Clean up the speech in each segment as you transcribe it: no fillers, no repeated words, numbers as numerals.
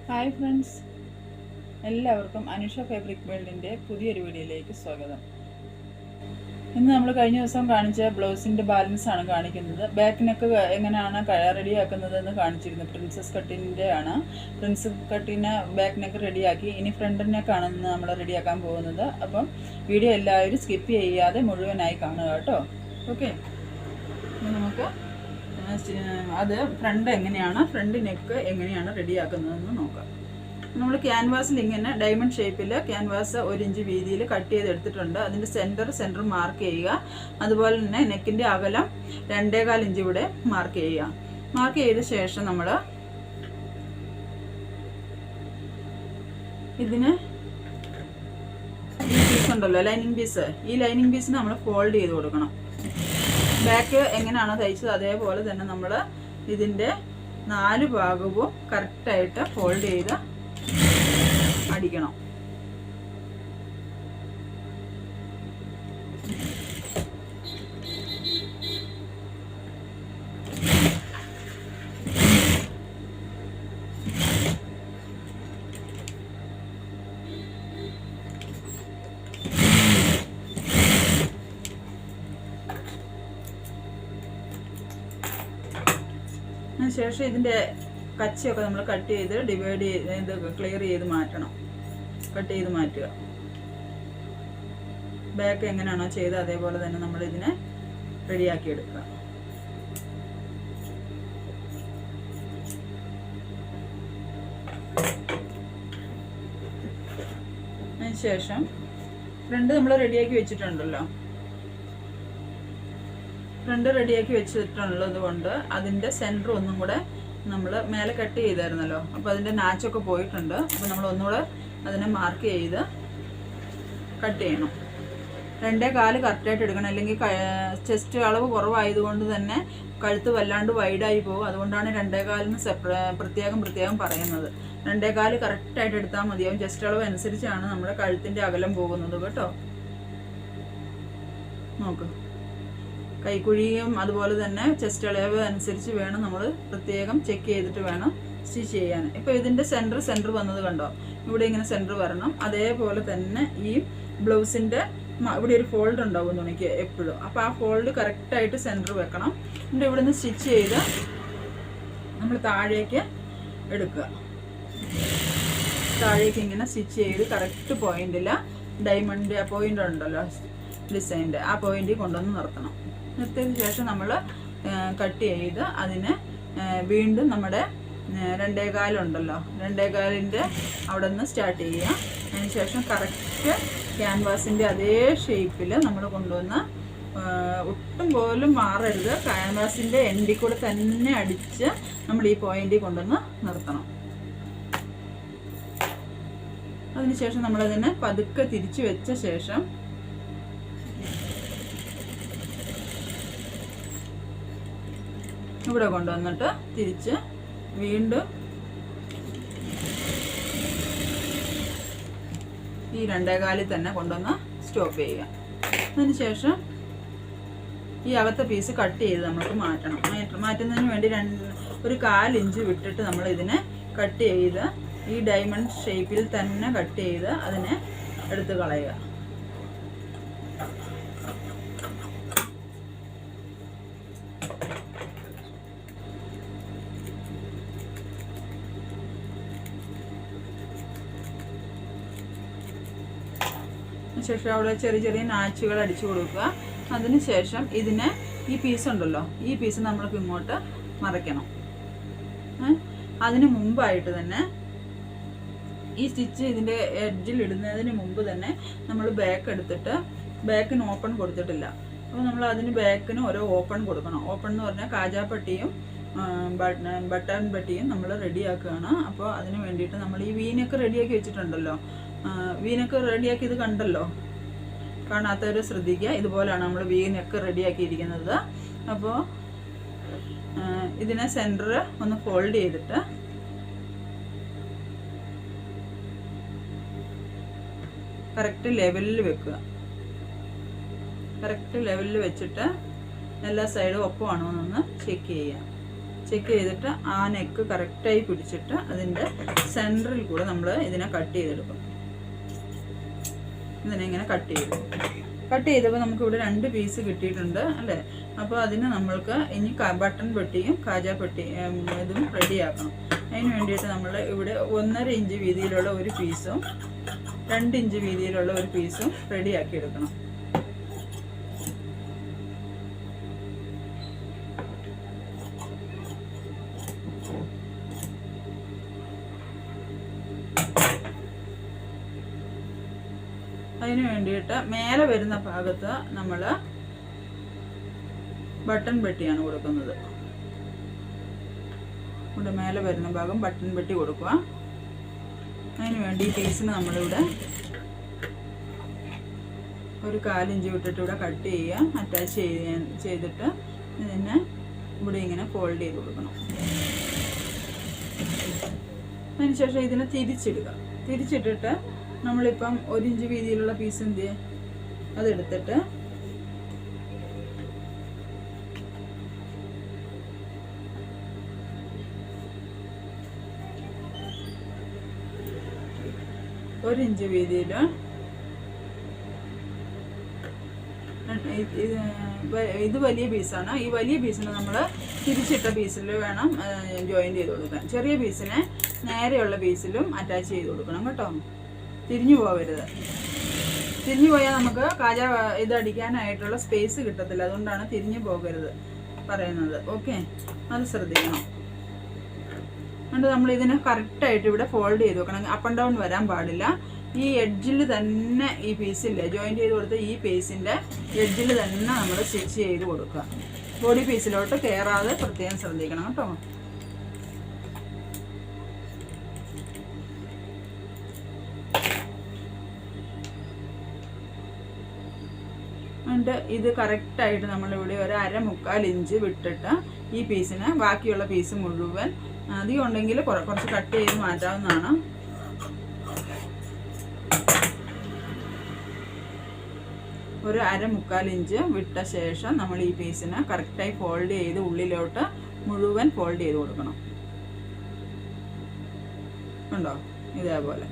Hi friends, എല്ലാവർക്കും Anusha fabric വേൾഡിൻ്റെ പുതിയൊരു വീഡിയോയിലേക്ക് സ്വാഗതം. ഇന്ന് നമ്മൾ കഴിഞ്ഞ ദിവസം കാണിച്ച ബ്ലൗസിൻ്റെ ബാലൻസ് ആണ് കാണിക്കുന്നത്. ബാക്ക് നെക്ക് എങ്ങനെയാണ് റെഡിയാക്കുന്നതെന്ന് കാണിച്ചിരുന്നു. പ്രിൻസസ് കട്ടിൻ്റെ ആണ്. പ്രിൻസസ് കട്ടിന് ബാക്ക് നെക്ക് റെഡിയാക്കി. ഇനി ഫ്രണ്ട് നെക്കാണ് ഇന്ന് നമ്മൾ റെഡിയാക്കാൻ പോകുന്നത്. അപ്പം വീഡിയോ എല്ലാവരും സ്കിപ്പ് ചെയ്യാതെ മുഴുവനായി കാണുക കേട്ടോ. ഓക്കെ, നമുക്ക് അത് ഫ്രണ്ട് നെക്ക് എങ്ങനെയാണ് റെഡിയാക്കുന്നതെന്ന് നോക്കാം. നമ്മൾ ക്യാൻവാസിൽ ഇങ്ങനെ ഡയമണ്ട് ഷേപ്പിൽ ക്യാൻവാസ് 1 ഇഞ്ച് വീതിയിൽ കട്ട് ചെയ്തെടുത്തിട്ടുണ്ട്. അതിൻ്റെ സെൻറ്റർ മാർക്ക് ചെയ്യുക. അതുപോലെ തന്നെ നെക്കിൻ്റെ അകലം 2.25 ഇഞ്ച് ഇവിടെ മാർക്ക് ചെയ്യുക. മാർക്ക് ചെയ്ത ശേഷം നമ്മൾ ഇതിന് ഈ പീസ് ഉണ്ടല്ലോ, ലൈനിങ് പീസ്, ഈ ലൈനിങ് പീസിന് നമ്മൾ ഫോൾഡ് ചെയ്ത് കൊടുക്കണം. ബാക്ക് എങ്ങനെയാണോ തയ്ച്ചത് അതേപോലെ തന്നെ നമ്മൾ ഇതിൻ്റെ 4 ഭാഗവും കറക്റ്റായിട്ട് ഫോൾഡ് ചെയ്ത് അടിക്കണം. അതിനുശേഷം ഇതിൻ്റെ കച്ചിയൊക്കെ നമ്മൾ കട്ട് ചെയ്ത് ഡിവൈഡ് ചെയ്ത് ക്ലിയർ ചെയ്ത് മാറ്റണം. കട്ട് ചെയ്ത് മാറ്റുക. ബാക്ക് എങ്ങനെയാണോ ചെയ്തത് അതേപോലെ തന്നെ നമ്മൾ ഇതിനെ റെഡിയാക്കി എടുക്കുക. അതിനുശേഷം ഫ്രണ്ട് നമ്മൾ റെഡിയാക്കി വെച്ചിട്ടുണ്ടല്ലോ. ഫ്രണ്ട് റെഡിയാക്കി വെച്ചിട്ടുള്ളത് കൊണ്ട് അതിൻ്റെ സെൻറ്റർ ഒന്നും കൂടെ നമ്മൾ മേലെ കട്ട് ചെയ്തായിരുന്നല്ലോ. അപ്പോൾ അതിൻ്റെ നാച്ചൊക്കെ പോയിട്ടുണ്ട്. അപ്പോൾ നമ്മൾ ഒന്നുകൂടെ അതിനെ മാർക്ക് ചെയ്ത് കട്ട് ചെയ്യണം. 2.25 കറക്റ്റായിട്ട് എടുക്കണം. അല്ലെങ്കിൽ ചെസ്റ്റ് അളവ് കുറവായതുകൊണ്ട് തന്നെ കഴുത്ത് വല്ലാണ്ട് വൈഡായി പോകും. അതുകൊണ്ടാണ് 2.25 പ്രത്യേകം പറയുന്നത്. 2.25 കറക്റ്റായിട്ട് എടുത്താൽ മതിയാവും. ചെസ്റ്റ് അളവ് അനുസരിച്ചാണ് നമ്മുടെ കഴുത്തിൻ്റെ അകലം പോകുന്നത് കേട്ടോ. നോക്ക്, കൈക്കുഴിയും അതുപോലെ തന്നെ ചെസ്റ്റ് അളവ് അനുസരിച്ച് വേണം നമ്മൾ പ്രത്യേകം ചെക്ക് ചെയ്തിട്ട് വേണം സ്റ്റിച്ച് ചെയ്യാൻ. ഇപ്പോൾ ഇതിൻ്റെ സെൻറ്റർ വന്നത് കണ്ടോ, ഇവിടെ ഇങ്ങനെ സെൻറ്റർ വരണം. അതേപോലെ തന്നെ ഈ ബ്ലൗസിൻ്റെ ഇവിടെ ഒരു ഫോൾഡ് ഉണ്ടാവും തുണിക്ക് എപ്പോഴും. അപ്പോൾ ആ ഫോൾഡ് കറക്റ്റായിട്ട് സെൻറ്റർ വെക്കണം. എന്നിട്ട് ഇവിടെ നിന്ന് സ്റ്റിച്ച് ചെയ്ത് നമ്മൾ താഴേക്ക് എടുക്കുക. താഴേക്ക് ഇങ്ങനെ സ്റ്റിച്ച് ചെയ്ത് കറക്റ്റ് പോയിന്റിൽ ഡയമണ്ട് പോയിന്റ് ഉണ്ടല്ലോ ഡിസൈൻ്റെ, ആ പോയിന്റിൽ കൊണ്ടുവന്ന് നിർത്തണം. നിർത്തിയതിന് ശേഷം നമ്മൾ കട്ട് ചെയ്ത് അതിനെ വീണ്ടും നമ്മുടെ 2.25 ഉണ്ടല്ലോ, 2.25ൻ്റെ അവിടെ നിന്ന് സ്റ്റാർട്ട് ചെയ്യുക. അതിനുശേഷം കറക്റ്റ് ക്യാൻവാസിൻ്റെ അതേ ഷേപ്പിൽ നമ്മൾ കൊണ്ടുവന്ന് ഒട്ടും പോലും മാറരുത്. ക്യാൻവാസിൻ്റെ എൻഡിൽ കൂടെ തന്നെ അടിച്ച് നമ്മൾ ഈ പോയിന്റിൽ കൊണ്ടുവന്ന് നിർത്തണം. അതിനുശേഷം നമ്മളതിനെ പതുക്കെ തിരിച്ചു വെച്ച ശേഷം ഇവിടെ കൊണ്ടുവന്നിട്ട് തിരിച്ച് വീണ്ടും ഈ 2.25 തന്നെ കൊണ്ടുവന്ന് സ്റ്റോപ്പ് ചെയ്യുക. അതിനുശേഷം ഈ അകത്തെ പീസ് കട്ട് ചെയ്ത് നമുക്ക് മാറ്റുന്നതിന് വേണ്ടി 1/4 ഇഞ്ച് വിട്ടിട്ട് നമ്മൾ ഇതിനെ കട്ട് ചെയ്ത് ഈ ഡയമണ്ട് ഷേപ്പിൽ തന്നെ കട്ട് ചെയ്ത് അതിനെ എടുത്ത് കളയുക. ശേഷം അവിടെ ചെറിയ നാച്ചുകൾ അടിച്ചു കൊടുക്കുക. അതിനുശേഷം ഇതിനെ ഈ പീസ് ഉണ്ടല്ലോ, ഈ പീസ് നമ്മൾക്ക് ഇങ്ങോട്ട് മറയ്ക്കണം. അതിന് മുമ്പായിട്ട് തന്നെ ഈ സ്റ്റിച്ച് ഇതിൻ്റെ എഡ്ജിൽ ഇടുന്നതിന് മുമ്പ് തന്നെ നമ്മൾ ബാക്ക് എടുത്തിട്ട് ബാക്കിന് ഓപ്പൺ കൊടുത്തിട്ടില്ല. അപ്പോൾ നമ്മൾ അതിന് ബാക്കിന് ഓരോ ഓപ്പൺ കൊടുക്കണം. ഓപ്പൺ എന്ന് പറഞ്ഞാൽ കാജാപ്പട്ടിയും ബട്ടൺ പട്ടിയും നമ്മൾ റെഡിയാക്കുകയാണ്. അപ്പോൾ അതിന് വേണ്ടിയിട്ട് നമ്മൾ ഈ വീനൊക്കെ റെഡിയാക്കി വെച്ചിട്ടുണ്ടല്ലോ, വീനൊക്കെ റെഡിയാക്കിയത് കണ്ടല്ലോ, കാണാത്തവർ ശ്രദ്ധിക്കുക. ഇതുപോലെയാണ് നമ്മൾ വീനൊക്കെ റെഡിയാക്കിയിരിക്കുന്നത്. അപ്പോൾ ഇതിനെ സെൻറ്റർ ഒന്ന് ഫോൾഡ് ചെയ്തിട്ട് കറക്റ്റ് ലെവലിൽ വെക്കുക. കറക്റ്റ് ലെവലിൽ വെച്ചിട്ട് എല്ലാ സൈഡും ഒപ്പമാണോ എന്നൊന്ന് ചെക്ക് ചെയ്യുക. ചെക്ക് ചെയ്തിട്ട് ആ നെക്ക് കറക്റ്റായി പിടിച്ചിട്ട് അതിൻ്റെ സെൻറ്ററിൽ കൂടെ നമ്മൾ ഇതിനെ കട്ട് ചെയ്തെടുക്കും. ഇതിനെ ഇങ്ങനെ കട്ട് ചെയ്തപ്പോൾ നമുക്കിവിടെ 2 പീസ് കിട്ടിയിട്ടുണ്ട് അല്ലേ. അപ്പോൾ അതിന് നമ്മൾക്ക് ഇനി ബട്ടൺ പെട്ടിയും കാജ പെട്ടിയും ഇതും റെഡിയാക്കണം. അതിന് വേണ്ടിയിട്ട് നമ്മൾ ഇവിടെ 1.5 ഇഞ്ച് വീതിയിലുള്ള ഒരു പീസും 2 ഇഞ്ച് വീതിയിലുള്ള ഒരു പീസും റെഡിയാക്കി എടുക്കണം. അതിന് വേണ്ടിയിട്ട് മേലെ വരുന്ന ഭാഗത്ത് നമ്മൾ ബട്ടൺ പെട്ടിയാണ് കൊടുക്കുന്നത്. ഇവിടെ മേലെ വരുന്ന ഭാഗം ബട്ടൺ പെട്ടി കൊടുക്കുക. അതിന് വേണ്ടി ഈ പീസിന് നമ്മളിവിടെ ഒരു 1/4 ഇഞ്ച് വിട്ടിട്ട് ഇവിടെ കട്ട് ചെയ്യുക. അറ്റാച്ച് ചെയ്തിട്ട് ഇതിനെ ഇവിടെ ഇങ്ങനെ ഫോൾഡ് ചെയ്ത് കൊടുക്കണം. അതിനുശേഷം ഇതിനെ തിരിച്ചിട്ടിട്ട് നമ്മളിപ്പം 1 ഇഞ്ച് വീതിയിലുള്ള പീസ് എന്ത് ചെയ്യുക, അതെടുത്തിട്ട് ഒരു ഇഞ്ച് വീതിയിൽ ഇത് വലിയ പീസാണ്. ഈ വലിയ പീസിന് നമ്മൾ തിരിച്ചിട്ട പീസിൽ വേണം ജോയിൻറ്റ് ചെയ്ത് കൊടുക്കാൻ. ചെറിയ പീസിനെ നേരെയുള്ള പീസിലും അറ്റാച്ച് ചെയ്ത് കൊടുക്കണം കേട്ടോ. തിരിഞ്ഞു പോകരുത്. തിരിഞ്ഞു പോയാൽ നമുക്ക് കാജ ഇതടിക്കാനായിട്ടുള്ള സ്പേസ് കിട്ടത്തില്ല. അതുകൊണ്ടാണ് തിരിഞ്ഞു പോകരുത് പറയുന്നത്. ഓക്കെ, അത് ശ്രദ്ധിക്കണം. അതുകൊണ്ട് നമ്മൾ ഇതിനെ കറക്റ്റായിട്ട് ഇവിടെ ഫോൾഡ് ചെയ്ത് വെക്കണം. അപ്പ് ആൻഡ് ഡൗൺ വരാൻ പാടില്ല. ഈ എഡ്ജിൽ തന്നെ ഈ പീസില്ലേ ജോയിൻറ്റ് ചെയ്ത് കൊടുത്ത് ഈ പീസിൻ്റെ എഡ്ജിൽ തന്നെ നമ്മൾ സ്റ്റിച്ച് ചെയ്ത് കൊടുക്കുക. ബോഡി പീസിലോട്ട് കയറാതെ പ്രത്യേകം ശ്രദ്ധിക്കണം കേട്ടോ. എന്നിട്ട് ഇത് കറക്റ്റായിട്ട് നമ്മളിവിടെ ഒരു 1/4 ഇഞ്ച് വിട്ടിട്ട് ഈ പീസിന് ബാക്കിയുള്ള പീസ് മുഴുവൻ അധികം ഉണ്ടെങ്കിൽ കുറച്ച് കട്ട് ചെയ്ത് മാറ്റാവുന്നതാണ്. ഒരു 1/4 ഇഞ്ച് വിട്ട ശേഷം നമ്മൾ ഈ പീസിനെ കറക്റ്റായി ഫോൾഡ് ചെയ്ത് ഉള്ളിലോട്ട് മുഴുവൻ ഫോൾഡ് ചെയ്ത് കൊടുക്കണം. ഉണ്ടോ? ഇതേപോലെ.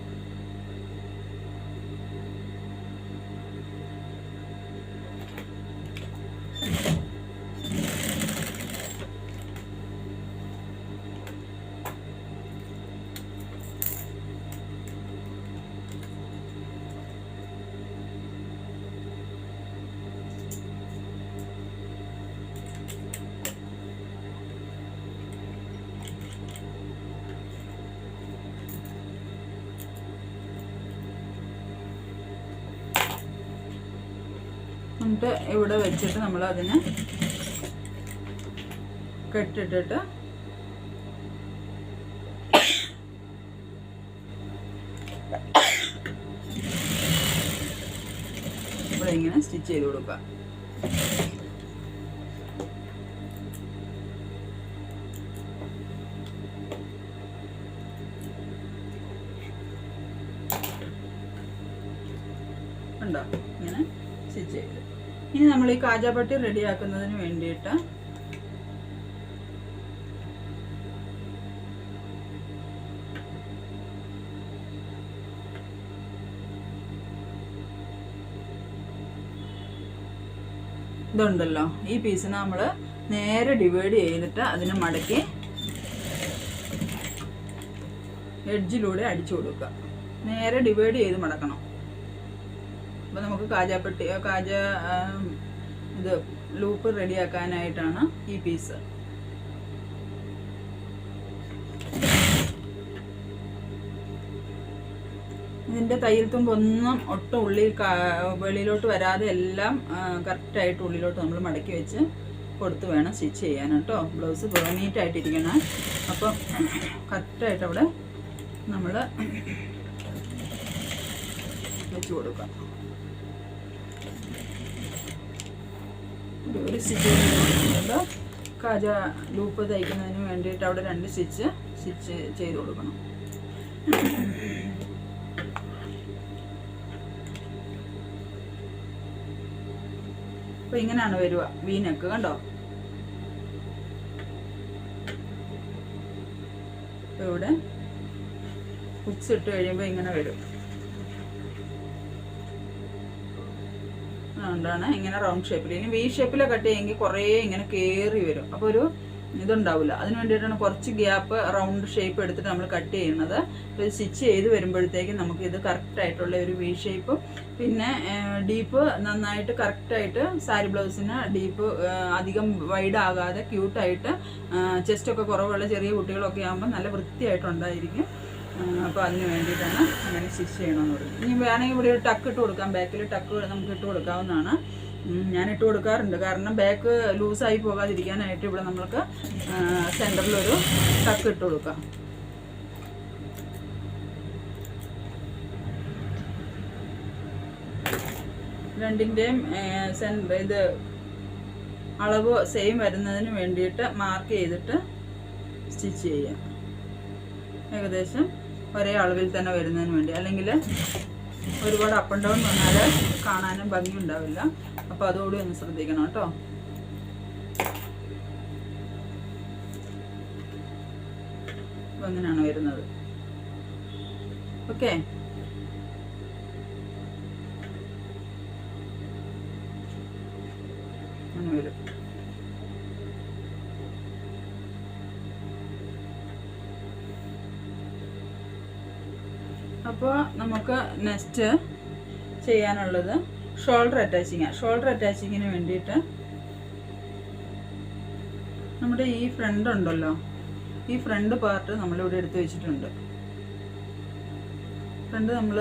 എന്നിട്ട് ഇവിടെ വെച്ചിട്ട് നമ്മൾ അതിനെ കെട്ടിട്ടിട്ട് ഇവിടെ ഇങ്ങനെ സ്റ്റിച്ച് ചെയ്ത് കൊടുക്കുക. ഉണ്ടോ? ഇങ്ങനെ സ്റ്റിച്ച് ചെയ്ത് ഇനി നമ്മൾ ഈ കാജാപട്ടി റെഡിയാക്കുന്നതിന് വേണ്ടിയിട്ട് ഇതുണ്ടല്ലോ, ഈ പീസിനെ നമ്മൾ നേരെ ഡിവൈഡ് ചെയ്തിട്ട് അതിനെ മടക്കി എഡ്ജിലൂടെ അടിച്ചു കൊടുക്കുക. നേരെ ഡിവൈഡ് ചെയ്ത് മടക്കണം. അപ്പോൾ നമുക്ക് കാജ ഇത് ലൂപ്പ് റെഡിയാക്കാനായിട്ടാണ് ഈ പീസ്. ഇതിൻ്റെ തയ്യൽ തുമ്പൊന്നും ഒട്ടും വെളിയിലോട്ട് വരാതെ എല്ലാം കറക്റ്റായിട്ട് ഉള്ളിലോട്ട് നമ്മൾ മടക്കി വെച്ച് കൊടുത്ത് വേണം സ്റ്റിച്ച് ചെയ്യാൻ കേട്ടോ. ബ്ലൗസ് നീറ്റായിട്ടിരിക്കണം. അപ്പം കറക്റ്റായിട്ട് അവിടെ നമ്മൾ വെച്ച് കൊടുക്കാം. ഒരു സ്റ്റിച്ച് ചെയ്ത് കാജ ലൂപ്പ് തയ്ക്കുന്നതിന് വേണ്ടിയിട്ട് അവിടെ 2 സ്റ്റിച്ച് ചെയ്ത് കൊടുക്കണം. അപ്പോൾ ഇങ്ങനെയാണ് വരിക വി നെക്ക്. കണ്ടോ? അപ്പോൾ ഇവിടെ ഹുക്സ് ഇട്ട് കഴിയുമ്പോൾ ഇങ്ങനെ വരും. അതുകൊണ്ടാണ് ഇങ്ങനെ റൗണ്ട് ഷേപ്പിൽ. ഇനി വി ഷേപ്പിൽ കട്ട് ചെയ്യുമെങ്കിൽ കുറേ ഇങ്ങനെ കയറി വരും, അപ്പോൾ ഒരു ഇതുണ്ടാവില്ല. അതിന് വേണ്ടിയിട്ടാണ് കുറച്ച് ഗ്യാപ്പ് റൗണ്ട് ഷേപ്പ് എടുത്തിട്ട് നമ്മൾ കട്ട് ചെയ്യുന്നത്. അപ്പോൾ സ്റ്റിച്ച് ചെയ്ത് വരുമ്പോഴത്തേക്കും നമുക്കിത് കറക്റ്റായിട്ടുള്ള ഒരു വി ഷേപ്പും പിന്നെ ഡീപ്പ് നന്നായിട്ട് കറക്റ്റായിട്ട് സാരി ബ്ലൗസിന് ഡീപ്പ് അധികം വൈഡ് ആകാതെ ക്യൂട്ടായിട്ട് ചെസ്റ്റൊക്കെ കുറവുള്ള ചെറിയ കുട്ടികളൊക്കെ ആകുമ്പോൾ നല്ല വൃത്തിയായിട്ടുണ്ടായിരിക്കും. അപ്പോൾ അതിന് വേണ്ടിയിട്ടാണ് അങ്ങനെ സ്റ്റിച്ച് ചെയ്യണമെന്ന് പറയുന്നത്. ഇനി വേണമെങ്കിൽ ഇവിടെ ഒരു ടക്ക് ഇട്ട് കൊടുക്കാം, ബാക്കിൽ ടക്ക് നമുക്ക് ഇട്ട് കൊടുക്കാവുന്നതാണ്. ഞാൻ ഇട്ട് കൊടുക്കാറുണ്ട്, കാരണം ബാക്ക് ലൂസായി പോകാതിരിക്കാനായിട്ട് ഇവിടെ നമ്മൾക്ക് സെൻറ്ററിലൊരു ടക്ക് ഇട്ട് കൊടുക്കാം. രണ്ടിൻ്റെയും ഇത് അളവ് സെയിം വരുന്നതിന് വേണ്ടിയിട്ട് മാർക്ക് ചെയ്തിട്ട് സ്റ്റിച്ച് ചെയ്യാം. ഏകദേശം ഒരേ അളവിൽ തന്നെ വരുന്നതിന് വേണ്ടി, അല്ലെങ്കിൽ ഒരുപാട് അപ്പ് ആൻഡ് ഡൗൺ വന്നാൽ കാണാനും ഭംഗി ഉണ്ടാവില്ല. അപ്പോൾ അതുകൂടി ഒന്ന് ശ്രദ്ധിക്കണം കേട്ടോ. അപ്പോൾ അങ്ങനെയാണ് വരുന്നത്. ഓക്കെ, അങ്ങനെ വരും. അപ്പോൾ നമുക്ക് നെക്സ്റ്റ് ചെയ്യാനുള്ളത് ഷോൾഡർ അറ്റാച്ചിങ്ങാണ്. ഷോൾഡർ അറ്റാച്ചിങ്ങിന് വേണ്ടിയിട്ട് നമ്മുടെ ഈ ഫ്രണ്ട് ഉണ്ടല്ലോ, ഈ ഫ്രണ്ട് പാർട്ട് നമ്മളിവിടെ എടുത്ത് വെച്ചിട്ടുണ്ട്. ഫ്രണ്ട് നമ്മൾ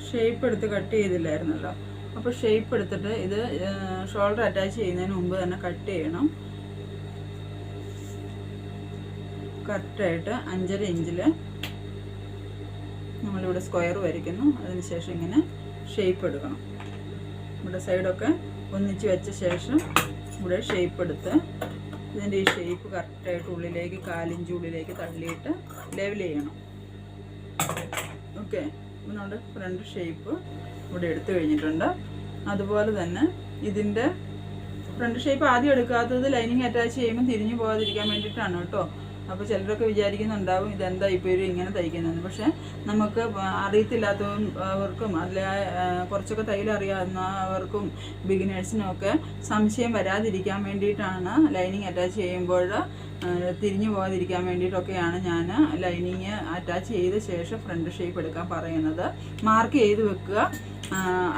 ഷേപ്പ് എടുത്ത് കട്ട് ചെയ്തില്ലായിരുന്നല്ലോ. അപ്പോൾ ഷേപ്പ് എടുത്തിട്ട് ഇത് ഷോൾഡർ അറ്റാച്ച് ചെയ്യുന്നതിന് മുമ്പ് തന്നെ കട്ട് ചെയ്യണം. കറക്റ്റായിട്ട് 5.5 ഇഞ്ചിൽ നമ്മളിവിടെ സ്ക്വയർ വരയ്ക്കുന്നു. അതിനുശേഷം ഇങ്ങനെ ഷേപ്പ് എടുക്കണം. ഇവിടെ സൈഡൊക്കെ ഒന്നിച്ച് വെച്ച ശേഷം ഇവിടെ ഷേപ്പ് എടുത്ത് ഇതിൻ്റെ ഈ ഷേപ്പ് കറക്റ്റായിട്ട് ഉള്ളിലേക്ക് 4 ഇഞ്ച് ഉള്ളിലേക്ക് തള്ളിയിട്ട് ലെവൽ ചെയ്യണം. ഓക്കെ, അപ്പോൾ നമ്മുടെ ഫ്രണ്ട് ഷേപ്പ് ഇവിടെ എടുത്തു കഴിഞ്ഞിട്ടുണ്ട്. അതുപോലെ തന്നെ ഇതിൻ്റെ ഫ്രണ്ട് ഷേപ്പ് ആദ്യം എടുക്കാത്തത് ലൈനിങ് അറ്റാച്ച് ചെയ്യുമ്പോൾ തിരിഞ്ഞു പോകാതിരിക്കാൻ വേണ്ടിയിട്ടാണ് കേട്ടോ. അപ്പോൾ ചിലരൊക്കെ വിചാരിക്കുന്നുണ്ടാവും ഇതെന്താ ഇപ്പോൾ ഒരു ഇങ്ങനെ തയ്ക്കുന്നതെന്ന്. പക്ഷേ നമുക്ക് അറിയത്തില്ലാത്തവർക്കും അതിൽ കുറച്ചൊക്കെ തയ്യൽ അറിയാവുന്നവർക്കും ബിഗിനേഴ്സിനും ഒക്കെ സംശയം വരാതിരിക്കാൻ വേണ്ടിയിട്ടാണ് ലൈനിങ് അറ്റാച്ച് ചെയ്യുമ്പോൾ തിരിഞ്ഞു പോകാതിരിക്കാൻ വേണ്ടിയിട്ടൊക്കെയാണ് ഞാൻ ലൈനിങ് അറ്റാച്ച് ചെയ്ത ശേഷം ഫ്രണ്ട് ഷേപ്പ് എടുക്കാൻ പറയുന്നത്. മാർക്ക് ചെയ്ത് വെക്കുക.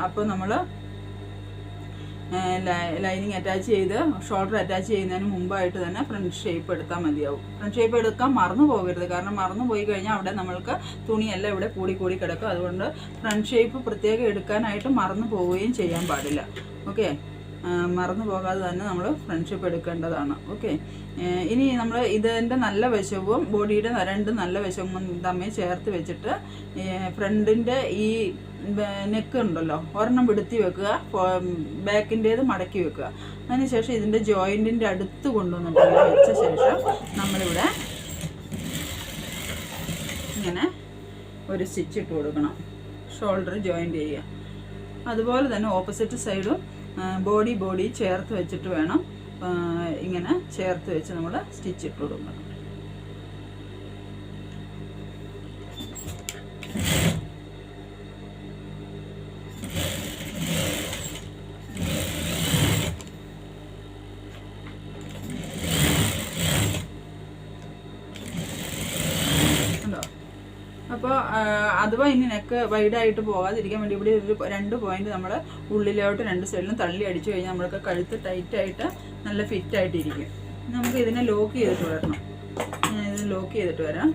അപ്പോൾ നമ്മൾ ലൈനിങ് അറ്റാച്ച് ചെയ്ത് ഷോൾഡർ അറ്റാച്ച് ചെയ്യുന്നതിന് മുമ്പായിട്ട് തന്നെ ഫ്രണ്ട് ഷേപ്പ് എടുത്താൽ മതിയാവും. ഫ്രണ്ട് ഷേപ്പ് എടുക്കാൻ മറന്നു പോകരുത്, കാരണം മറന്നു പോയി കഴിഞ്ഞാൽ അവിടെ നമ്മൾക്ക് തുണിയെല്ലാം ഇവിടെ കൂടി കിടക്കും. അതുകൊണ്ട് ഫ്രണ്ട് ഷേപ്പ് പ്രത്യേകം എടുക്കാനായിട്ട് മറന്നു പോവുകയും ചെയ്യാൻ പാടില്ല. ഓക്കെ, മറന്നു പോകാതെ തന്നെ നമ്മൾ ഫ്രണ്ട് ഷേപ്പ് എടുക്കേണ്ടതാണ്. ഓക്കെ, ഇനി നമ്മൾ ഇതിൻ്റെ നല്ല വശവും ബോഡിയുടെ രണ്ട് നല്ല വശവും തമ്മിൽ ചേർത്ത് വെച്ചിട്ട് ഫ്രണ്ടിൻ്റെ ഈ നെക്ക് ഉണ്ടല്ലോ ഒരെണ്ണം പിടുത്തി വെക്കുക, ബാക്കിൻ്റേത് മടക്കി വെക്കുക. അതിനുശേഷം ഇതിൻ്റെ ജോയിൻറ്റിൻ്റെ അടുത്ത് കൊണ്ടുവന്നിട്ട് വെച്ച ശേഷം നമ്മളിവിടെ ഇങ്ങനെ ഒരു സ്റ്റിച്ച് ഇട്ട് കൊടുക്കണം. ഷോൾഡർ ജോയിൻ്റ് ചെയ്യുക. അതുപോലെ തന്നെ ഓപ്പോസിറ്റ് സൈഡും ബോഡി ചേർത്ത് വെച്ചിട്ട് വേണം ഇങ്ങനെ ചേർത്ത് വെച്ച് നമ്മൾ സ്റ്റിച്ച് ഇട്ട് കൊടുക്കണം. അപ്പോൾ അഥവാ ഇനി നെക്ക് വൈഡായിട്ട് പോകാതിരിക്കാൻ വേണ്ടി ഇവിടെ ഒരു 2 പോയിന്റ് നമ്മൾ ഉള്ളിലോട്ട് 2 സൈഡിലും തള്ളി അടിച്ചു കഴിഞ്ഞാൽ നമ്മൾക്ക് കഴുത്ത് ടൈറ്റായിട്ട് നല്ല ഫിറ്റായിട്ടിരിക്കും. നമുക്ക് ഇതിനെ ലോക്ക് ചെയ്തിട്ട് വരണം. ഞാൻ ഇത് ലോക്ക് ചെയ്തിട്ട് വരാം.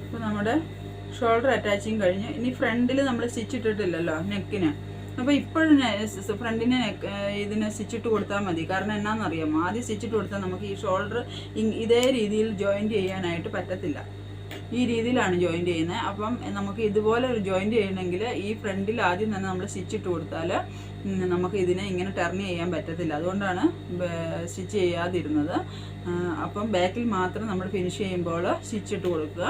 അപ്പോൾ നമ്മുടെ ഷോൾഡർ അറ്റാച്ചിങ് കഴിഞ്ഞ് ഇനി ഫ്രണ്ടിൽ നമ്മൾ സ്റ്റിച്ച് ഇട്ടിട്ടില്ലല്ലോ നെക്കിന്. അപ്പോൾ ഇപ്പോഴും ഫ്രണ്ടിനെ ഇതിനെ സ്റ്റിച്ചിട്ട് കൊടുത്താൽ മതി. കാരണം എന്നാണെന്നറിയാമോ, ആദ്യം സ്റ്റിച്ചിട്ട് കൊടുത്താൽ നമുക്ക് ഈ ഷോൾഡർ ഇതേ രീതിയിൽ ജോയിൻറ്റ് ചെയ്യാനായിട്ട് പറ്റത്തില്ല. ഈ രീതിയിലാണ് ജോയിൻറ്റ് ചെയ്യുന്നത്. അപ്പം നമുക്ക് ഇതുപോലെ ഒരു ജോയിൻറ്റ് ചെയ്യണമെങ്കിൽ ഈ ഫ്രണ്ടിൽ ആദ്യം തന്നെ നമ്മൾ സ്റ്റിച്ചിട്ട് കൊടുത്താൽ നമുക്ക് ഇതിനെ ഇങ്ങനെ ടേൺ ചെയ്യാൻ പറ്റത്തില്ല. അതുകൊണ്ടാണ് സ്റ്റിച്ച് ചെയ്യാതിരുന്നത്. അപ്പം ബാക്കിൽ മാത്രം നമ്മൾ ഫിനിഷ് ചെയ്യുമ്പോൾ സ്റ്റിച്ചിട്ട് കൊടുക്കുക.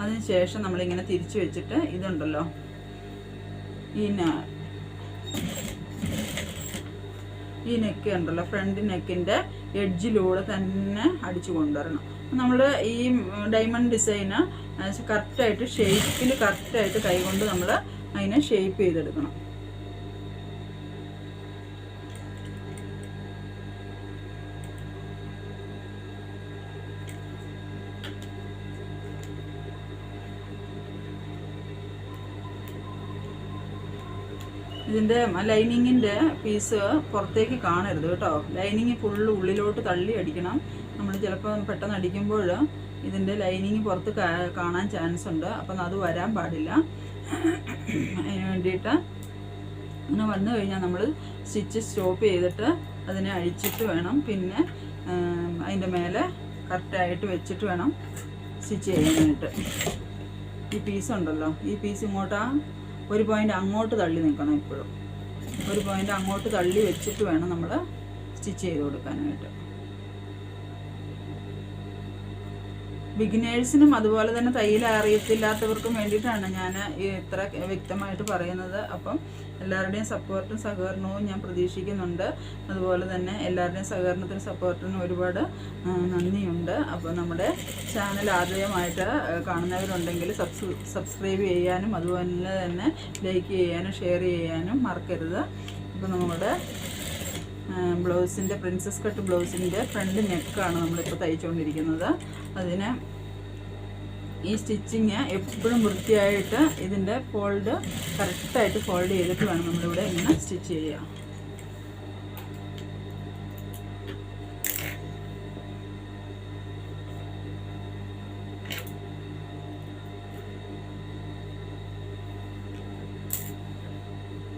അതിന് ശേഷം നമ്മളിങ്ങനെ തിരിച്ച് വെച്ചിട്ട് ഇതുണ്ടല്ലോ, ഈ നെക്ക് ഉണ്ടല്ലോ, ഫ്രണ്ട് നെക്കിൻ്റെ എഡ്ജിലൂടെ തന്നെ അടിച്ചു കൊണ്ടുവരണം. നമ്മൾ ഈ ഡയമണ്ട് ഡിസൈന് കറക്റ്റായിട്ട് ഷേപ്പിൽ കറക്റ്റായിട്ട് കൈകൊണ്ട് നമ്മൾ അതിനെ ഷേപ്പ് ചെയ്തെടുക്കണം. ഇതിൻ്റെ ലൈനിങ്ങിൻ്റെ പീസ് പുറത്തേക്ക് കാണരുത് കേട്ടോ. ലൈനിങ് ഫുള്ള് ഉള്ളിലോട്ട് തള്ളി അടിക്കണം. നമ്മൾ ചിലപ്പോൾ പെട്ടെന്ന് അടിക്കുമ്പോൾ ഇതിൻ്റെ ലൈനിങ് പുറത്ത് കാണാൻ ചാൻസ് ഉണ്ട്. അപ്പം അത് വരാൻ പാടില്ല. അതിന് വേണ്ടിയിട്ട് അങ്ങനെ വന്നു കഴിഞ്ഞാൽ നമ്മൾ സ്റ്റിച്ച് സ്റ്റോപ്പ് ചെയ്തിട്ട് അതിനെ അഴിച്ചിട്ട് വേണം, പിന്നെ അതിൻ്റെ മേലെ കറക്റ്റായിട്ട് വെച്ചിട്ട് വേണം സ്റ്റിച്ച് ചെയ്യാനായിട്ട്. ഈ പീസ് ഉണ്ടല്ലോ, ഈ പീസ് ഒരു പോയിൻ്റ് അങ്ങോട്ട് തള്ളി നിൽക്കണം. എപ്പോഴും ഒരു പോയിൻ്റ് അങ്ങോട്ട് തള്ളി വെച്ചിട്ട് വേണം നമ്മൾ സ്റ്റിച്ച് ചെയ്ത് കൊടുക്കാനായിട്ട്. ബിഗിനേഴ്സിനും അതുപോലെ തന്നെ തയ്യൽ അറിയത്തില്ലാത്തവർക്കും വേണ്ടിയിട്ടാണ് ഞാൻ ഇത്ര വ്യക്തമായിട്ട് പറയുന്നത്. അപ്പം എല്ലാവരുടെയും സപ്പോർട്ടും സഹകരണവും ഞാൻ പ്രതീക്ഷിക്കുന്നുണ്ട്. അതുപോലെ തന്നെ എല്ലാവരുടെയും സഹകരണത്തിനും സപ്പോർട്ടിനും ഒരുപാട് നന്ദിയുണ്ട്. അപ്പോൾ നമ്മുടെ ചാനൽ ആദ്യമായിട്ട് കാണുന്നവരുണ്ടെങ്കിൽ സബ്സ്ക്രൈബ് ചെയ്യാനും അതുപോലെ തന്നെ ലൈക്ക് ചെയ്യാനും ഷെയർ ചെയ്യാനും മറക്കരുത്. അപ്പോൾ നമ്മുടെ ബ്ലൗസിൻ്റെ പ്രിൻസസ് കട്ട് ബ്ലൗസിൻ്റെ ഫ്രണ്ട് നെക്കാണ് നമ്മളിപ്പോൾ തയ്ച്ചുകൊണ്ടിരിക്കുന്നത്. അതിന് ഈ സ്റ്റിച്ചിങ് എപ്പോഴും വൃത്തിയായിട്ട് ഇതിൻ്റെ ഫോൾഡ് കറക്റ്റായിട്ട് ഫോൾഡ് ചെയ്തിട്ട് വേണം നമ്മളിവിടെ ഇങ്ങനെ സ്റ്റിച്ച് ചെയ്യാം.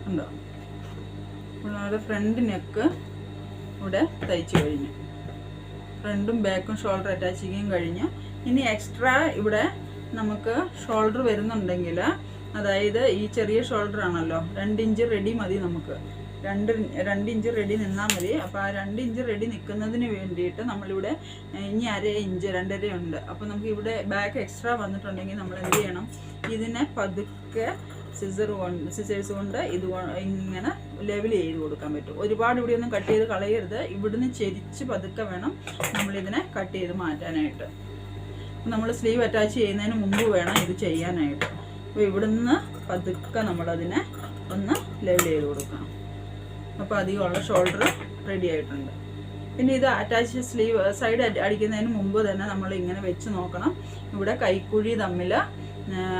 ഉണ്ടോ? നമ്മുടെ ഫ്രണ്ട് നെക്ക് ഇവിടെ തയ്ച്ച് കഴിഞ്ഞു. ഫ്രണ്ടും ബാക്കും ഷോൾഡർ അറ്റാച്ചിങ്ങും കഴിഞ്ഞ് ഇനി എക്സ്ട്രാ ഇവിടെ നമുക്ക് ഷോൾഡർ വരുന്നുണ്ടെങ്കിൽ, അതായത് ഈ ചെറിയ ഷോൾഡർ ആണല്ലോ, 2 ഇഞ്ച് റെഡി മതി നമുക്ക്. 2 ഇഞ്ച് റെഡി നിന്നാൽ മതി. അപ്പോൾ ആ 2 ഇഞ്ച് റെഡി നിൽക്കുന്നതിന് വേണ്ടിയിട്ട് നമ്മളിവിടെ ഇനി 1/2 ഇഞ്ച് 2.5 ഉണ്ട്. അപ്പോൾ നമുക്ക് ഇവിടെ ബാക്ക് എക്സ്ട്രാ വന്നിട്ടുണ്ടെങ്കിൽ നമ്മൾ എന്ത് ചെയ്യണം, ഇതിനെ പതുക്കെ സിസേഴ്സ് കൊണ്ട് ഇത് ഇങ്ങനെ ലെവൽ ചെയ്ത് കൊടുക്കാൻ പറ്റും. ഒരുപാട് ഇവിടെ ഒന്നും കട്ട് ചെയ്ത് കളയരുത്. ഇവിടുന്ന് ചെരിച്ച് പതുക്കെ വേണം നമ്മളിതിനെ കട്ട് ചെയ്ത് മാറ്റാനായിട്ട്. നമ്മൾ സ്ലീവ് അറ്റാച്ച് ചെയ്യുന്നതിന് മുമ്പ് വേണം ഇത് ചെയ്യാനായിട്ട്. അപ്പോൾ ഇവിടുന്ന് പതുക്കെ നമ്മളതിനെ ഒന്ന് ലെവൽ ചെയ്ത് കൊടുക്കണം. അപ്പോൾ അധികമുള്ള ഷോൾഡർ റെഡി ആയിട്ടുണ്ട്. പിന്നെ ഇത് അറ്റാച്ച് സ്ലീവ് സൈഡ് അടിക്കുന്നതിന് മുമ്പ് തന്നെ നമ്മൾ ഇങ്ങനെ വെച്ച് നോക്കണം. ഇവിടെ കൈക്കുഴി തമ്മിൽ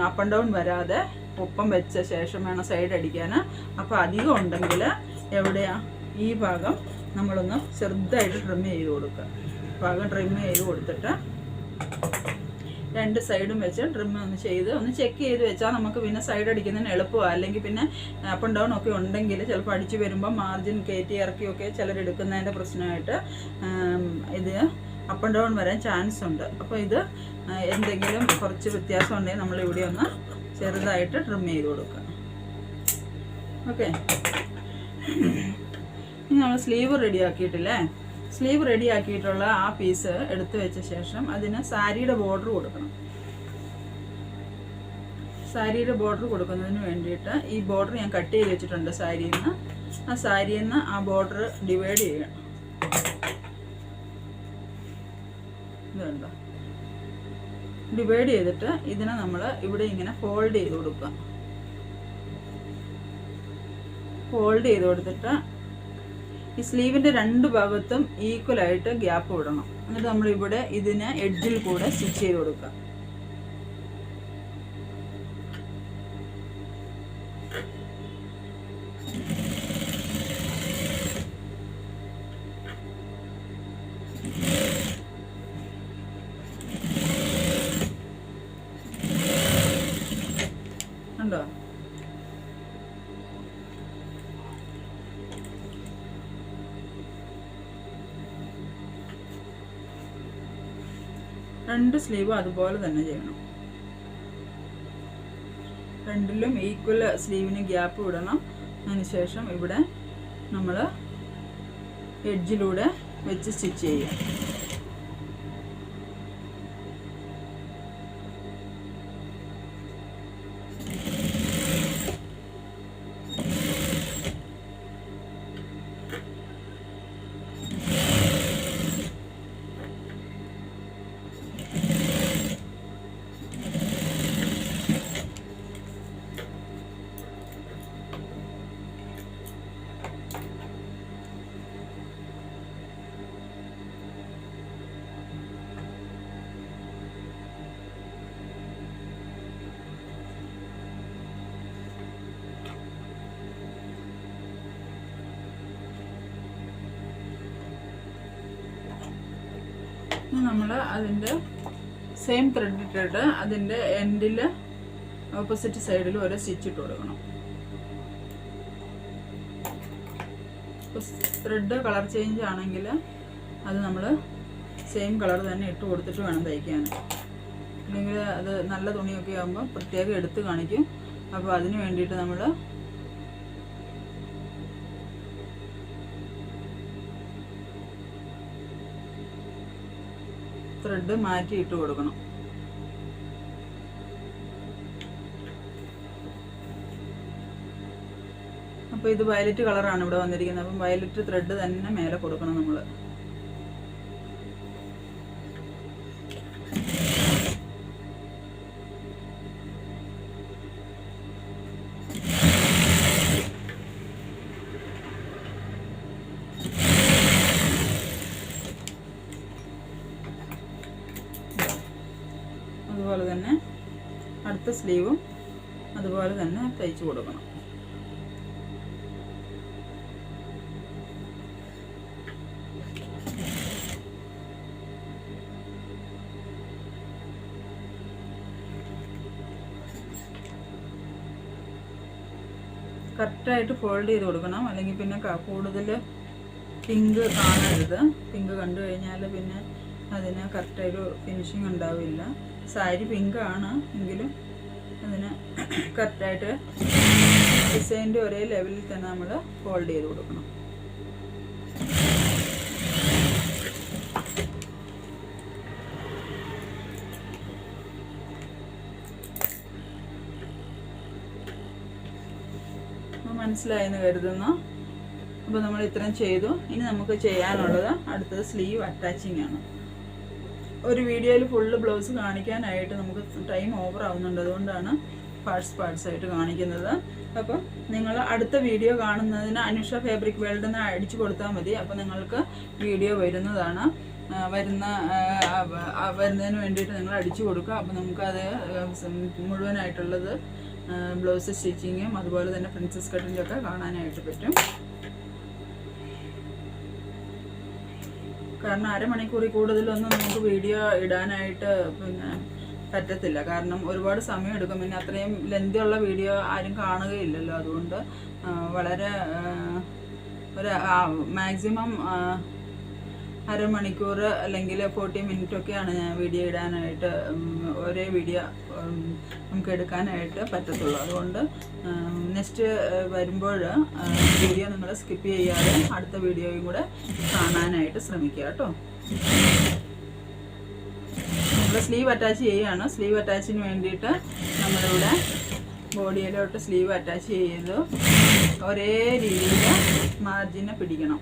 അപ്പ് ആൻഡ് ഡൗൺ വരാതെ ഒപ്പം വെച്ച ശേഷം വേണം സൈഡ് അടിക്കാൻ. അപ്പോൾ അധികം ഉണ്ടെങ്കിൽ എവിടെയാണ് ഈ ഭാഗം നമ്മളൊന്ന് ചെറുതായിട്ട് ട്രിം ചെയ്ത് കൊടുക്കുക. ഭാഗം ട്രിം ചെയ്ത് കൊടുത്തിട്ട് 2 സൈഡും വെച്ച് ട്രിം ഒന്ന് ചെക്ക് ചെയ്ത് വെച്ചാൽ നമുക്ക് പിന്നെ സൈഡ് അടിക്കുന്നതിന് എളുപ്പമാണ്. അല്ലെങ്കിൽ പിന്നെ അപ്പ് ആൻഡ് ഡൗൺ ഒക്കെ ഉണ്ടെങ്കിൽ ചിലപ്പോൾ അടിച്ച് വരുമ്പോൾ മാർജിൻ കയറ്റി ഇറക്കിയൊക്കെ ചിലരെടുക്കുന്നതിൻ്റെ പ്രശ്നമായിട്ട് ഇത് അപ്പ് ആൻഡ് ഡൗൺ വരാൻ ചാൻസ് ഉണ്ട്. അപ്പോൾ ഇത് എന്തെങ്കിലും കുറച്ച് വ്യത്യാസം ഉണ്ടെങ്കിൽ നമ്മളിവിടെ ഒന്ന് ചെറുതായിട്ട് ട്രിം ചെയ്ത് കൊടുക്കുക. ഓക്കെ, ഇനി നമ്മൾ സ്ലീവ് റെഡി ആക്കിയിട്ടില്ലേ, സ്ലീവ് റെഡി ആക്കിയിട്ടുള്ള ആ പീസ് എടുത്തു വെച്ച ശേഷം അതിന് സാരിയുടെ ബോർഡർ കൊടുക്കണം. സാരിയുടെ ബോർഡർ കൊടുക്കുന്നതിന് വേണ്ടിയിട്ട് ഈ ബോർഡർ ഞാൻ കട്ട് ചെയ്ത് വെച്ചിട്ടുണ്ട് സാരിയിൽ നിന്ന്. ആ ബോർഡർ ഡിവൈഡ് ചെയ്യണം. ഇതുണ്ടോ, ഡിവൈഡ് ചെയ്തിട്ട് ഇതിനെ നമ്മൾ ഇവിടെ ഇങ്ങനെ ഫോൾഡ് ചെയ്ത് കൊടുക്കുക. ഫോൾഡ് ചെയ്ത് കൊടുത്തിട്ട് ഈ സ്ലീവിൻ്റെ 2 ഭാഗത്തും ഈക്വലായിട്ട് ഗ്യാപ്പ് വിടണം. എന്നിട്ട് നമ്മളിവിടെ ഇതിനെ എഡ്ജിൽ കൂടെ സ്റ്റിച്ച് ചെയ്ത് കൊടുക്കുക. രണ്ട് സ്ലീവും അതുപോലെ തന്നെ ചെയ്യണം. രണ്ടിലും ഈക്വൽ സ്ലീവിന് ഗ്യാപ്പ് വിടണം. അതിനുശേഷം ഇവിടെ നമ്മൾ എഡ്ജിലൂടെ വെച്ച് സ്റ്റിച്ച് ചെയ്യാം. നമ്മൾ അതിൻ്റെ സെയിം ത്രെഡ് ഇട്ടിട്ട് അതിൻ്റെ എൻഡിൽ ഓപ്പോസിറ്റ് സൈഡിൽ ഒരു സ്റ്റിച്ച് ഇട്ട് കൊടുക്കണം. ത്രെഡ് കളർ ചേഞ്ച് ആണെങ്കിൽ അത് നമ്മൾ സെയിം കളർ തന്നെ ഇട്ട് കൊടുത്തിട്ട് വേണം തയ്ക്കാൻ. അല്ലെങ്കിൽ അത് നല്ല തുണിയൊക്കെ ആകുമ്പോൾ പ്രത്യേകം എടുത്ത് കാണിക്കും. അപ്പോൾ അതിന് വേണ്ടിയിട്ട് നമ്മൾ ത്രെഡ് മാറ്റി ഇട്ട് കൊടുക്കണം. അപ്പോൾ ഇത് വയലറ്റ് കളറാണ് ഇവിടെ വന്നിരിക്കുന്നത്. അപ്പം വയലറ്റ് ത്രെഡ് തന്നെ മേലെ കൊടുക്കണം നമ്മൾ. അതുപോലെ തന്നെ അടുത്ത സ്ലീവും അതുപോലെ തന്നെ തയ്ച്ചു കൊടുക്കണം. കറക്റ്റായിട്ട് ഫോൾഡ് ചെയ്ത് കൊടുക്കണം. അല്ലെങ്കിൽ പിന്നെ കൂടുതൽ പിങ്ക് കാണരുത്. പിങ്ക് കണ്ടു കഴിഞ്ഞാൽ പിന്നെ അതിന് കറക്റ്റായിട്ട് ഫിനിഷിങ് ഉണ്ടാവില്ല. സാരി പിങ്ക് ആണ് എങ്കിലും അതിന് കറക്റ്റായിട്ട് ഡിസൈൻ്റെ ഒരേ ലെവലിൽ തന്നെ നമ്മൾ ഫോൾഡ് ചെയ്ത് കൊടുക്കണം. മനസ്സിലായെന്ന് കരുതുന്നു. അപ്പോൾ നമ്മൾ ഇത്രയും ചെയ്തു. ഇനി നമുക്ക് ചെയ്യാനുള്ളത് അടുത്തത് സ്ലീവ് അറ്റാച്ചിങ് ആണ്. ഒരു വീഡിയോയിൽ ഫുള്ള് ബ്ലൗസ് കാണിക്കാനായിട്ട് നമുക്ക് ടൈം ഓവർ ആവുന്നുണ്ട്. അതുകൊണ്ടാണ് പാർട്സ് ആയിട്ട് കാണിക്കുന്നത്. അപ്പം നിങ്ങൾ അടുത്ത വീഡിയോ കാണുന്നതിന് അനുഷ ഫാബ്രിക് വേൾഡ് എന്ന് അടിച്ചു കൊടുത്താൽ മതി. അപ്പോൾ നിങ്ങൾക്ക് വീഡിയോ വരുന്നതാണ്. വരുന്നതിന് വേണ്ടിയിട്ട് നിങ്ങൾ അടിച്ചു കൊടുക്കുക. അപ്പോൾ നമുക്കത് മുഴുവനായിട്ടുള്ളത് ബ്ലൗസ് സ്റ്റിച്ചിങ്ങും അതുപോലെ തന്നെ പ്രിൻസസ് കട്ടിൻ്റെ ഒക്കെ കാണാനായിട്ട് പറ്റും. കാരണം അരമണിക്കൂറിൽ കൂടുതലൊന്നും നമുക്ക് വീഡിയോ ഇടാനായിട്ട് പിന്നെ പറ്റത്തില്ല. കാരണം ഒരുപാട് സമയം എടുക്കും. പിന്നെ അത്രയും ലെന്തുള്ള വീഡിയോ ആരും കാണുകയില്ലല്ലോ. അതുകൊണ്ട് വളരെ ഒരു മാക്സിമം അരമണിക്കൂർ അല്ലെങ്കിൽ 40 മിനിറ്റൊക്കെയാണ് ഞാൻ വീഡിയോ ഇടാനായിട്ട് ഒരേ വീഡിയോ നമുക്ക് എടുക്കാനായിട്ട് പറ്റത്തുള്ളൂ. അതുകൊണ്ട് നെക്സ്റ്റ് വരുമ്പോൾ വീഡിയോ നിങ്ങൾ സ്കിപ്പ് ചെയ്യാതെ അടുത്ത വീഡിയോയും കൂടെ കാണാനായിട്ട് ശ്രമിക്കുക കേട്ടോ. നമ്മൾ സ്ലീവ് അറ്റാച്ച് ചെയ്യുകയാണ്. സ്ലീവ് അറ്റാച്ചിന് വേണ്ടിയിട്ട് നമ്മളിവിടെ ബോഡിയിലോട്ട് സ്ലീവ് അറ്റാച്ച് ചെയ്ത് ഒരേ രീതിയിൽ മാർജിനെ പിടിക്കണം.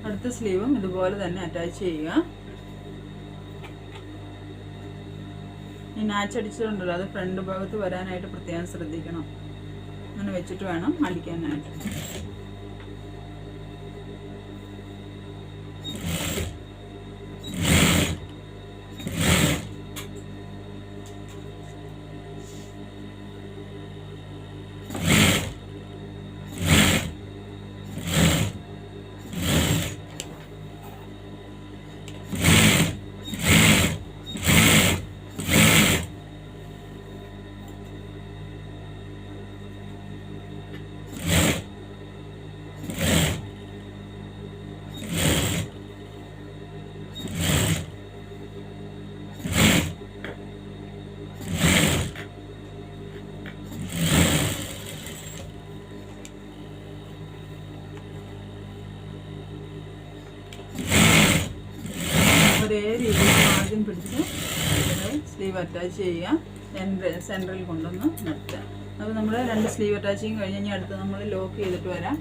അടുത്ത സ്ലീവും ഇതുപോലെ തന്നെ അറ്റാച്ച് ചെയ്യുക. ഈ നാച്ച് അടിച്ചിട്ടുണ്ടല്ലോ, അത് ഫ്രണ്ട് ഭാഗത്ത് വരാനായിട്ട് പ്രത്യേകം ശ്രദ്ധിക്കണം. അങ്ങനെ വെച്ചിട്ട് വേണം അടിക്കാനായിട്ട്. ഒരേ രീതിയിൽ മാർജിൻ പിടിച്ച് സ്ലീവ് അറ്റാച്ച് ചെയ്യുക, സെൻറ്ററിൽ കൊണ്ടുവന്ന് നിർത്തുക. അപ്പോൾ നമ്മൾ 2 സ്ലീവ് അറ്റാച്ചിങ് കഴിഞ്ഞ് കഴിഞ്ഞാൽ അടുത്ത് നമ്മൾ ലോക്ക് ചെയ്തിട്ട് വരാം.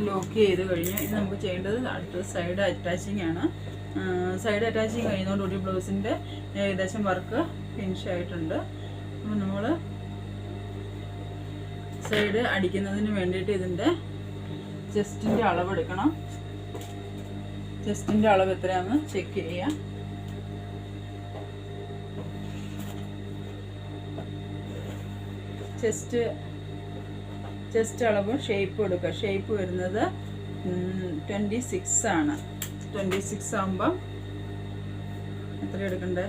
ലോക്ക് ചെയ്ത് കഴിഞ്ഞ് ഇനി നമുക്ക് ചെയ്യേണ്ടത് അടുത്തത് സൈഡ് അറ്റാച്ചിങ് ആണ്. സൈഡ് അറ്റാച്ചിങ് കഴിയുന്നതോടുകൂടി ബ്ലൗസിൻ്റെ ഏകദേശം വർക്ക് ഫിനിഷ് ആയിട്ടുണ്ട്. അപ്പോൾ നമ്മൾ സൈഡ് അടിക്കുന്നതിന് വേണ്ടിയിട്ട് ഇതിൻ്റെ ചെസ്റ്റിൻ്റെ അളവെടുക്കണം. ചെസ്റ്റിൻ്റെ അളവ് എത്രയാണെന്ന് ചെക്ക് ചെയ്യാം. ചെസ്റ്റ് അളവ് ഷേപ്പ് എടുക്കുക. ഷേപ്പ് വരുന്നത് 26 ആണ്. 26 ആകുമ്പം എത്ര എടുക്കണ്ടേ?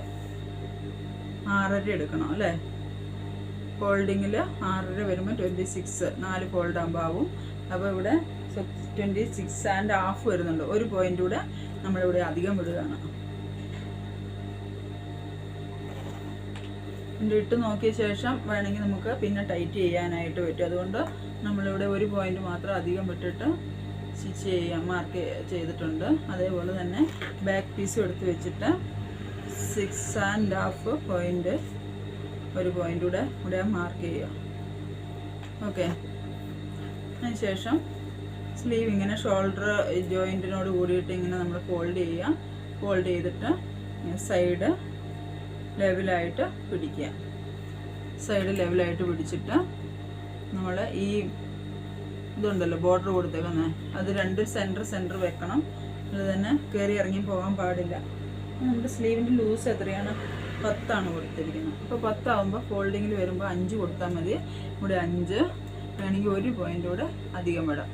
6.5 എടുക്കണം അല്ലേ? ഫോൾഡിങ്ങിൽ 6.5 വരുമ്പോൾ 26, 4 ഫോൾഡ് ആകുമ്പോൾ ആവും. അപ്പോൾ ഇവിടെ 26.5 വരുന്നുണ്ട്. ഒരു പോയിന്റ് കൂടെ നമ്മളിവിടെ അധികം വിടുകയാണ്. ഇട്ട് നോക്കിയ ശേഷം വേണമെങ്കിൽ നമുക്ക് പിന്നെ ടൈറ്റ് ചെയ്യാനായിട്ട് പറ്റും. അതുകൊണ്ട് നമ്മളിവിടെ ഒരു പോയിന്റ് മാത്രം അധികം വിട്ടിട്ട് സ്റ്റിച്ച് മാർക്ക് ചെയ്തിട്ടുണ്ട്. അതേപോലെ തന്നെ ബാക്ക് പീസും എടുത്ത് വെച്ചിട്ട് 6.5 പോയിന്റ് ഒരു പോയിന്റ് ഇവിടെ മാർക്ക് ചെയ്യുക. ഓക്കെ. അതിനുശേഷം സ്ലീവ് ഇങ്ങനെ ഷോൾഡർ ജോയിൻറ്റിനോട് കൂടിയിട്ട് ഇങ്ങനെ നമ്മൾ ഫോൾഡ് ചെയ്യുക. ഫോൾഡ് ചെയ്തിട്ട് സൈഡ് ലെവലായിട്ട് പിടിക്കുക. സൈഡ് ലെവലായിട്ട് പിടിച്ചിട്ട് നമ്മൾ ഈ ഇതുണ്ടല്ലോ ബോർഡർ കൊടുത്തേക്കുന്നത്, അത് 2 സെൻറ്റർ വെക്കണം. അത് തന്നെ കയറി ഇറങ്ങി പോകാൻ പാടില്ല. നമ്മുടെ സ്ലീവിൻ്റെ ലൂസ് എത്രയാണ്? 10 കൊടുത്തിരിക്കുന്നത്. അപ്പോൾ 10 ആകുമ്പോൾ ഫോൾഡിങ്ങിൽ വരുമ്പോൾ 5 കൊടുത്താൽ മതി. ഇവിടെ 5 വേണമെങ്കിൽ ഒരു പോയിൻ്റ് കൂടെ അധികം വിടാം.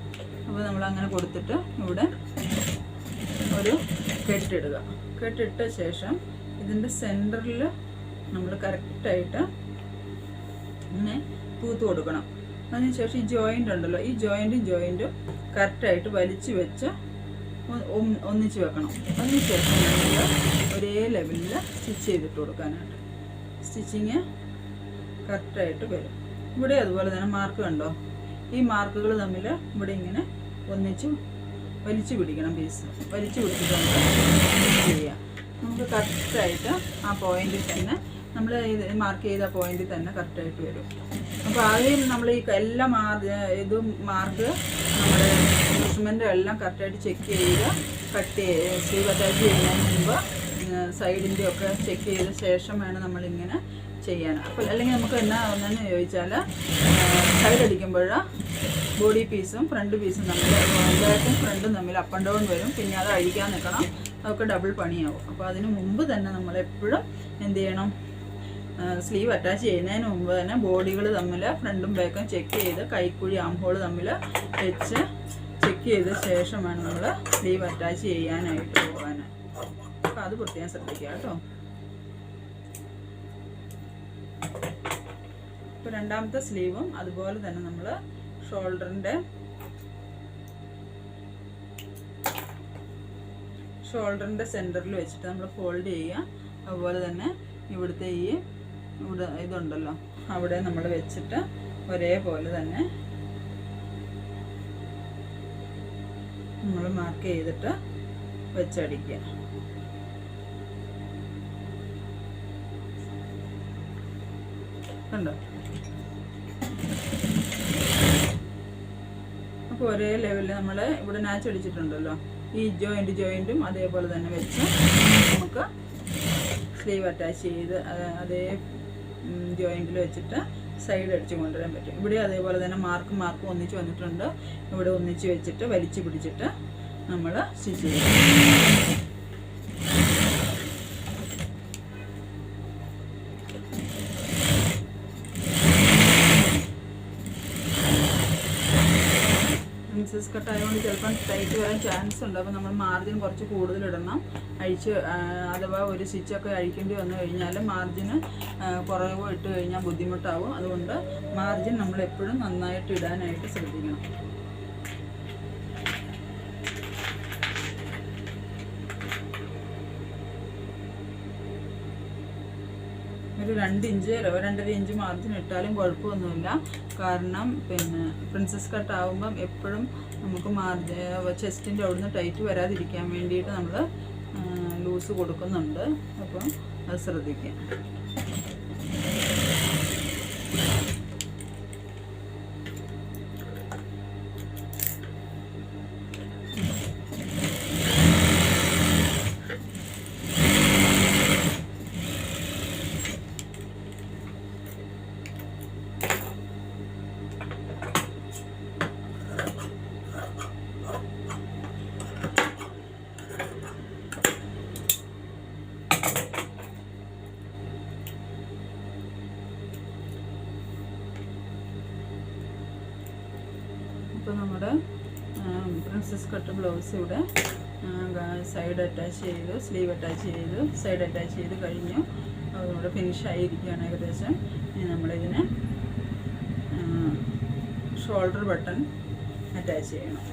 അപ്പോൾ നമ്മൾ അങ്ങനെ കൊടുത്തിട്ട് ഇവിടെ ഒരു കെട്ടിടുക. കെട്ടിട്ട ശേഷം ഇതിൻ്റെ സെൻറ്ററിൽ നമ്മൾ കറക്റ്റായിട്ട് ഇങ്ങനെ തൂത്ത് കൊടുക്കണം. അതിനുശേഷം ഈ ജോയിൻ്റ് ഉണ്ടല്ലോ, ഈ ജോയിൻറ്റും കറക്റ്റായിട്ട് വലിച്ചു വെച്ച് ഒന്നിച്ച് വെക്കണം. അതിനുശേഷം നമ്മൾ ഒരേ ലെവലിൽ സ്റ്റിച്ച് ചെയ്തിട്ട് കൊടുക്കാനായിട്ട് സ്റ്റിച്ചിങ് കറക്റ്റായിട്ട് വരും. ഇവിടെ അതുപോലെ തന്നെ മാർക്ക് കണ്ടോ? ഈ മാർക്കുകൾ തമ്മിൽ ഇവിടെ ഇങ്ങനെ ഒന്നിച്ച് വലിച്ചു പിടിക്കണം. പീസ് വലിച്ചു പിടിച്ചിട്ട് നമുക്ക് ചെയ്യാം. നമുക്ക് കറക്റ്റായിട്ട് ആ പോയിന്റിൽ തന്നെ നമ്മൾ മാർക്ക് ചെയ്ത പോയിന്റിൽ തന്നെ കറക്റ്റായിട്ട് വരും. അപ്പോൾ ആദ്യം നമ്മൾ ഈ എല്ലാ ഇതും മാർക്ക് നമ്മുടെ ഇൻസ്ട്രുമെൻ്റ് എല്ലാം കറക്റ്റായിട്ട് ചെക്ക് ചെയ്യുക. സ്ലീവ് അറ്റാച്ച് ചെയ്യുന്നതിന് മുമ്പ് സൈഡിൻ്റെ ഒക്കെ ചെക്ക് ചെയ്ത ശേഷം വേണം നമ്മളിങ്ങനെ ചെയ്യാൻ. അപ്പോൾ അല്ലെങ്കിൽ നമുക്ക് എന്നാ ഒന്നെന്ന് ചോദിച്ചാൽ സൈഡ് അടിക്കുമ്പോൾ ബോഡി പീസും ഫ്രണ്ട് പീസും തമ്മിൽ ബാക്കും ഫ്രണ്ടും തമ്മിൽ അപ്പ് ആൻഡ് ഡൗൺ വരും. പിന്നെ അത് അഴിക്കാൻ നിൽക്കണം. അതൊക്കെ ഡബിൾ പണിയാവും. അപ്പോൾ അതിന് മുമ്പ് തന്നെ നമ്മളെപ്പോഴും എന്ത് ചെയ്യണം? സ്ലീവ് അറ്റാച്ച് ചെയ്യുന്നതിന് മുമ്പ് തന്നെ ബോഡികൾ തമ്മിൽ ഫ്രണ്ടും ബാക്കും ചെക്ക് ചെയ്ത് കൈക്കുഴി ആംഹോൾ തമ്മിൽ വെച്ച് ചെക്ക് ചെയ്ത ശേഷം വേണം നമ്മൾ സ്ലീവ് അറ്റാച്ച് ചെയ്യാനായിട്ട് പോകാൻ. അപ്പോൾ അത് പ്രത്യേകം ശ്രദ്ധിക്കുക കേട്ടോ. ഇപ്പോൾ രണ്ടാമത്തെ സ്ലീവും അതുപോലെ തന്നെ നമ്മൾ ഷോൾഡറിൻ്റെ സെൻറ്ററിൽ വെച്ചിട്ട് നമ്മൾ ഫോൾഡ് ചെയ്യുക. അതുപോലെ തന്നെ ഇവിടുത്തെ ഇവിടെ ഇതുണ്ടല്ലോ അവിടെ നമ്മൾ വെച്ചിട്ട് ഒരേപോലെ തന്നെ നമ്മൾ മാർക്ക് ചെയ്തിട്ട് വെച്ചടിക്കുക. കണ്ടോ? അപ്പോൾ ഒരേ ലെവലിൽ നമ്മൾ ഇവിടെ നാച്ച് അടിച്ചിട്ടുണ്ടല്ലോ, ഈ ജോയിൻറ്റും അതേപോലെ തന്നെ വെച്ച് നമുക്ക് സ്ലീവ് അറ്റാച്ച് ചെയ്ത് അതേ ജോയിൻറ്റിൽ വെച്ചിട്ട് സൈഡ് അടിച്ച് കൊണ്ടുവരാൻ പറ്റും. ഇവിടെ അതേപോലെ തന്നെ മാർക്കും ഒന്നിച്ച് വന്നിട്ടുണ്ട്. ഇവിടെ ഒന്നിച്ച് വെച്ചിട്ട് വലിച്ചു പിടിച്ചിട്ട് നമ്മൾ സ്റ്റിച്ച് ചെയ്യും. പ്രിൻസസ് കട്ട് ആയതുകൊണ്ട് ചിലപ്പം ടൈറ്റ് വരാൻ ചാൻസ് ഉണ്ട്. അപ്പോൾ നമ്മൾ മാർജിൻ കുറച്ച് കൂടുതലിടണം. അഥവാ ഒരു സ്റ്റിച്ചൊക്കെ അഴിക്കേണ്ടി വന്നു കഴിഞ്ഞാൽ മാർജിന് കുറവ് ഇട്ട് കഴിഞ്ഞാൽ ബുദ്ധിമുട്ടാവും. അതുകൊണ്ട് മാർജിൻ നമ്മൾ എപ്പോഴും നന്നായിട്ട് ഇടാനായിട്ട് ശ്രദ്ധിക്കണം. ഒരു 2-2.5 ഇഞ്ച് മാർജിൻ ഇട്ടാലും കുഴപ്പമൊന്നുമില്ല. കാരണം പിന്നെ പ്രിൻസസ് കട്ട് ആകുമ്പം എപ്പോഴും നമുക്ക് ചെസ്റ്റിൻ്റെ അവിടുന്ന് ടൈറ്റ് വരാതിരിക്കാൻ വേണ്ടിയിട്ട് നമ്മൾ ലൂസ് കൊടുക്കുന്നുണ്ട്. അപ്പം അത് ശ്രദ്ധിക്കുക. ഇപ്പോൾ നമ്മുടെ പ്രിൻസസ് കട്ട് ബ്ലൗസ് ഇവിടെ സൈഡ് അറ്റാച്ച് ചെയ്തു, സ്ലീവ് അറ്റാച്ച് ചെയ്തു, സൈഡ് അറ്റാച്ച് ചെയ്ത് കഴിഞ്ഞു. അതുകൂടെ ഫിനിഷ് ആയിരിക്കുകയാണ് ഏകദേശം. ഇനി നമ്മളിതിന് ഷോൾഡർ ബട്ടൺ അറ്റാച്ച് ചെയ്യണം.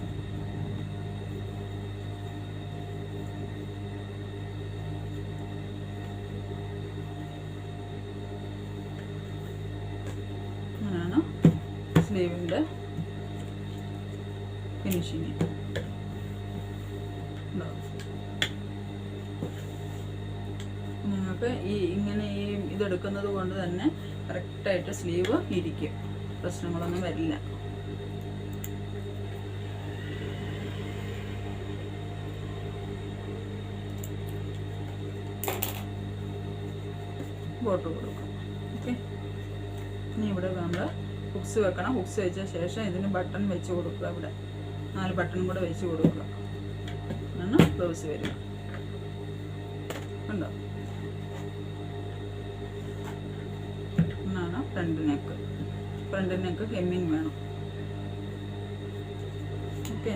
അങ്ങനെയാണ് സ്ലീവിൻ്റെ ഫിനിഷിങ്. നിങ്ങൾക്ക് ഇങ്ങനെ ഇതെടുക്കുന്നത് കൊണ്ട് തന്നെ കറക്റ്റായിട്ട് സ്ലീവ് ഇരിക്കും, പ്രശ്നങ്ങളൊന്നും വരില്ല. ബോട്ട് കൊടുക്കും. ഓക്കെ, ഇനി ഇവിടെ നമ്മൾ ഹുക്സ് വെക്കണം. ഹുക്സ് വെച്ച ശേഷം ഇതിന് ബട്ടൺ വെച്ച് കൊടുക്കുക. ഇവിടെ 4 ബട്ടൺ കൂടെ വെച്ച് കൊടുക്കുക. ആണ് ബ്ലൗസ് വരിക. കണ്ടോ? എന്നാണ് ഫ്രണ്ട് നെക്ക് ഹെമ്മിങ് വേണം. ഓക്കെ,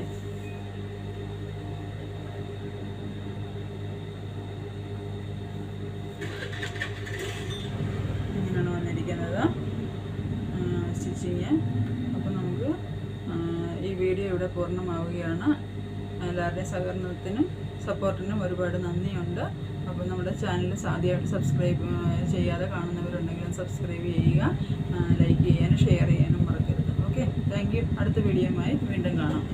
ഇങ്ങനെയാണ് വന്നിരിക്കുന്നത് സ്റ്റിച്ചിങ്. അപ്പോൾ നമുക്ക് ഈ വീഡിയോ ഇവിടെ പൂർണ്ണമാവുകയാണ്. എല്ലാവരുടെയും സഹകരണത്തിനും സപ്പോർട്ടിനും ഒരുപാട് നന്ദിയുണ്ട്. അപ്പോൾ നമ്മുടെ ചാനൽ ആദ്യമായിട്ട് സബ്സ്ക്രൈബ് ചെയ്യാതെ കാണുന്നവരുണ്ടെങ്കിലും സബ്സ്ക്രൈബ് ചെയ്യുക, ലൈക്ക് ചെയ്യാനും ഷെയർ ചെയ്യാനും മറക്കരുത്. Okay, thank you. അടുത്ത വീഡിയോയുമായി വീണ്ടും കാണാം.